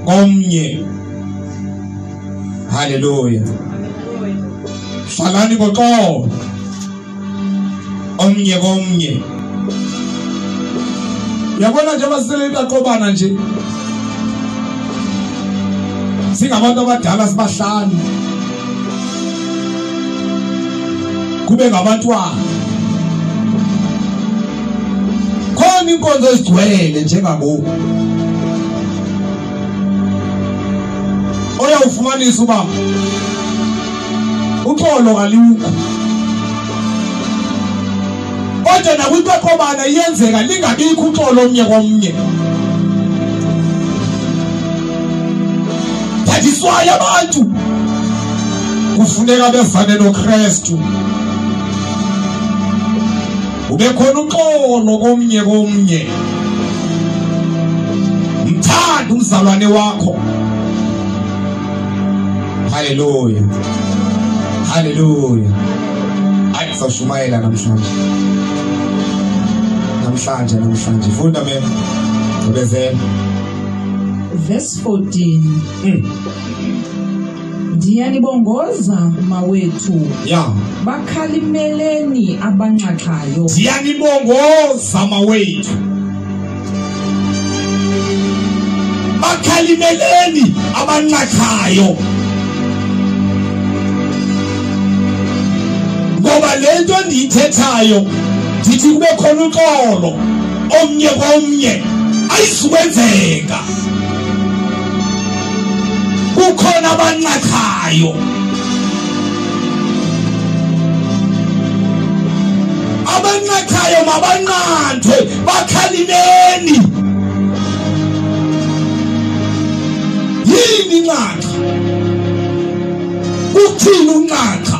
omnye. Hallelujah. Hlalani ngoxolo omnye komnye. Uyabona nje basele iqaqobana nje singabantu abadala sibahlanu kube ngabantwana khona inkonzo ezigcwele njengabo oyawufumanisa uba uxolo kalukho kodwa nakwiqaqobana iyenzeka lingabikho uxolo omnye komnye. Thathiswayo abantu kufuneka befane noKristu ube khona uxolo komnye komnye. Mthanda umzalwane wakho. Hallelujah. Hallelujah. Ayisashumayela namhlanje. Namhlanje funda mina ubezela verse 14. Ndiyanibongoza mawethu. Yeah. Bakhalimeleni abanxaxhayo. Ndiyanibongoza mawethu. Bakhalimeleni abanxaxhayo. Ngoba lento ndiyithethayo ndithi kube khona uxolo omnye komnye ayisukwenzeka. Kukhona abanxaxhayo. Abanxaxhayo mabanqandwe bakhalimeni. Yini nxaxa? Kuthini unxaxa?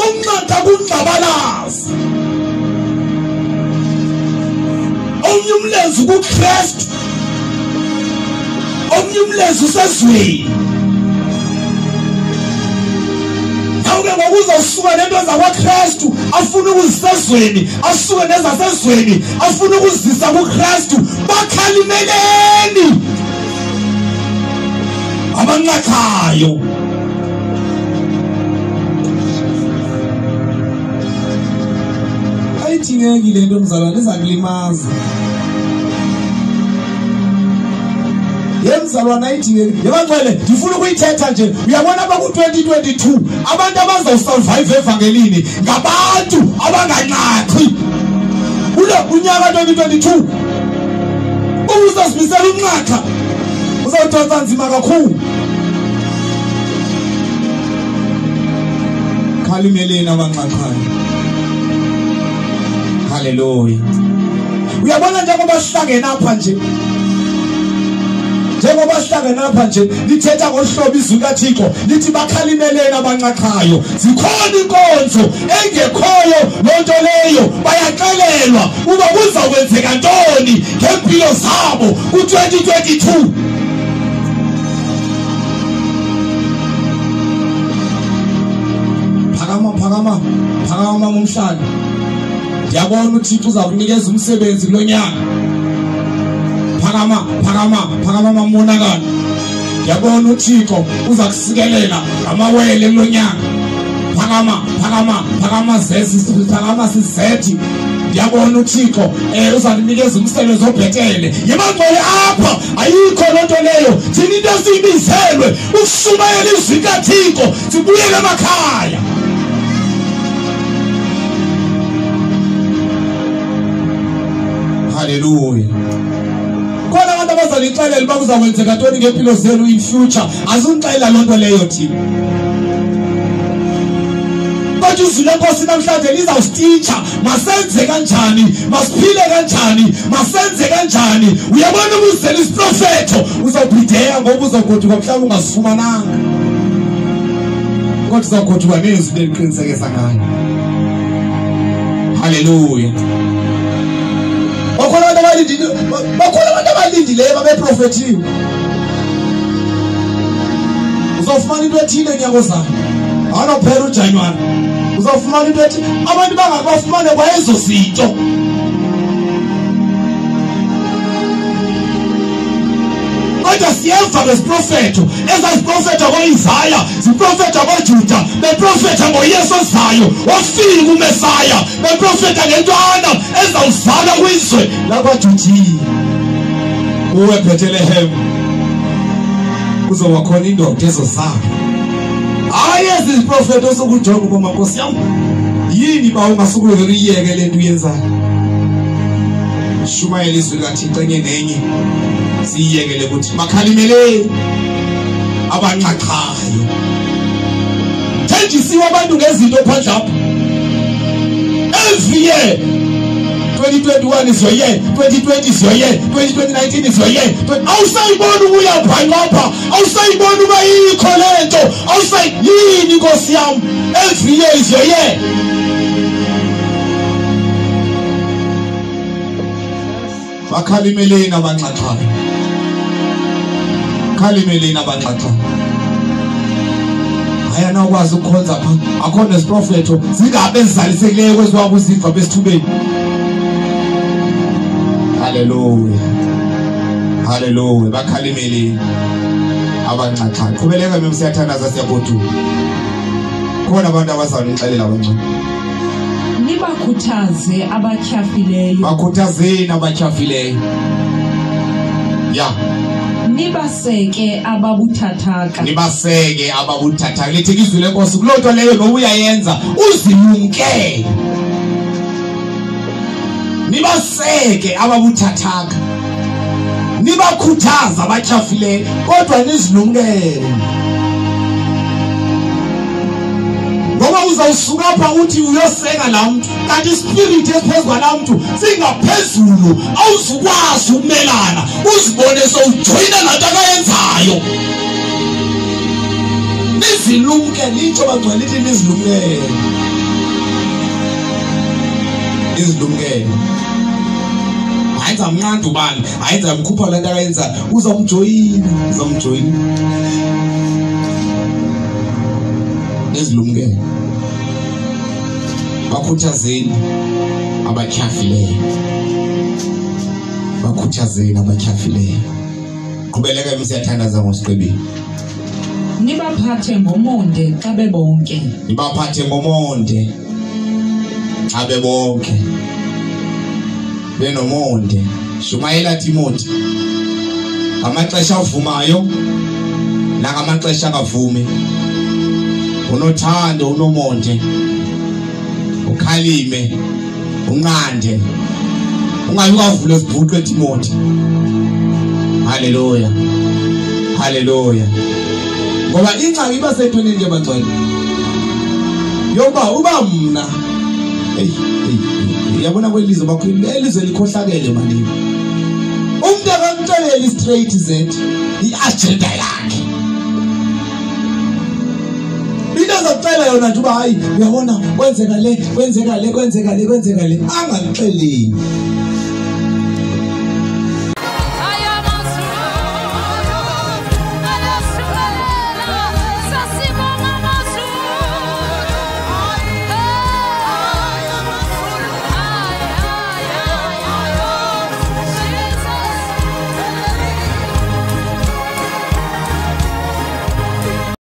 Unxaxa kungcabalazi. Omnye umlenze kuKristu. Omnye umlenze usezweni. Awuke ngokuzosuka nento zakwaKristu afuna ukuzisezweni, asuke nezasezweni afuna ukuzisa kuKristu. Bakhalimeleni abanxaxhayo. Ayithingeki lento mzalwane izakulimaza. Yemzalwana ayithingeki. Yabangcwele ndifuna ukuyithetha nje. Uyabona ba ku2022 abantu abazosurvive evangelini ngabantu abanganqaqi. Ulo unyaka 2022 uzasimisela unxaxa uzawuthonsa nzima kakhulu. Khalimeleni abanxaxhayo. Hallelujah. Uyabona njengoba sihlangene apha nje. Njengoba sihlangene apha nje lithetha ngohlobo izwi kaThixo lithi bakhalimeleni abanxaxhayo. Zikhona inkonzo engekhoyo lonto leyo bayaxelelwa uba kuzakwenzeka ntoni ngempilo zabo ku2022. Phakama ngomhlalo. Ndiyabona uThixo uzakunikeza umsebenzi kulonyaka. Phakama mamonakala. Ndiyabona uThixo uzakusikelela ngamawele kulonyaka. Phakama sizethi. Ndiyabona uThixo uzakunikeza umsebenzi obhetele. Yemangcwele apha ayikho lonto leyo. Thina into esiyibizelwe ukushumayela izwi kaThixo sibuyele emakhaya. Hallelujah. Khona abantu abazalixelela uba kuzakwenzeka ntoni ngempilo zenu in future. Azunixelela lonto leyo thina. Kodwa izwi lenkosi namhlanje lizawustitsha masenze kanjani, masiphile kanjani, masenze kanjani. Uyabona ubuzela isiprofetho uzawubhideka ngoba uzogoduka mhlawumbe ungasifumananga. Kodwa uzagoduka nezwi leliqinisekisa ngayo. Hallelujah. Bakhona abantu abalindileyo babeprofethiwe. Uzofumana into ethile nyako zayo. Awunophela uJanuary. Uzofumana into ethile. Abantu bangakufumane kwayezo zinto. kodwa siyeva ngesiprofeto ezaziprofetha ngoIsaya ziprofetha ngoJuda beprofetha ngoYesu ozayo ofika uMesaya beprofetha ngentwana ezawuzala kwizwe lakwaJudiya uwe Bethlehem kuzoba khona indoda ezozala ayezi iziprofetho osokujonga ukuba Nkosi yami yini ba ungasukuyeke lento uyenzayo shumayela izwi likaThixo enye nenye siyekele ukuthi makhalimele abanxaxhayo thenjisiwe abantu ngezinto phandle apha every year 2021 is your year 2020 is your year 2019 is your year awusayibona ubuya phangapha awusayibona uba yikho lento awusayini Nkosi yami every year is your year bakhalimeleni abanxaxhayo khalimeleni abanxaxhayo ayana ukwazi ukukhonza pha akhona isiprofeto zingabe ezizalisekileyo kweziwabo uziva besithubeni haleluya haleluya bakhalimeleni abanxaxhayo qhubeleka mina siyathandaza siyagoduka khona abantu abazawunixelela abancane nibakhuthaze abatyhafileyo bakhuthazeni abatyhafileyo ya nibaseke ababuthathaka lithi izwi lenkosi kuloo nto leyo nobuyayenza uzilumke nibaseke ababuthathaka nibakhuthaza abatyhafileyo kodwa nizilumkele ngoba uzawusuka apha uthi uyoseka la muntu kanti ispirit esiphezulu la muntu singaphezulu awuzukwazi ukumelana uzibone sowujoyina lanto akayenzayo nizilumke litsho bangcwele lithi nizilumkele ayenza mnqanda ubani ayenza mkhupha lanto akayenza uzamjoyina nizilumkele bakhuthazeni abatyhafileyo qhubeleka msiyathandaza ngosiqebile nibaphathe ngomonde xa bebonke benomonde shumayela Timothy amaxesha avumayo nangamaxesha angavumi unothando unomonde ukhalime unqande ungayukavula isibhuqe eTimothy haleluya ngoba ingxaki iba sethweni nje bangcwele yoba uba mna yabona kwelizwe bakhulu elizwe likhohlakele manini umuntu akamtshela straight z iagenda yakhe azaqela yona nje hayi uyabona kwenzeka le angangixeleli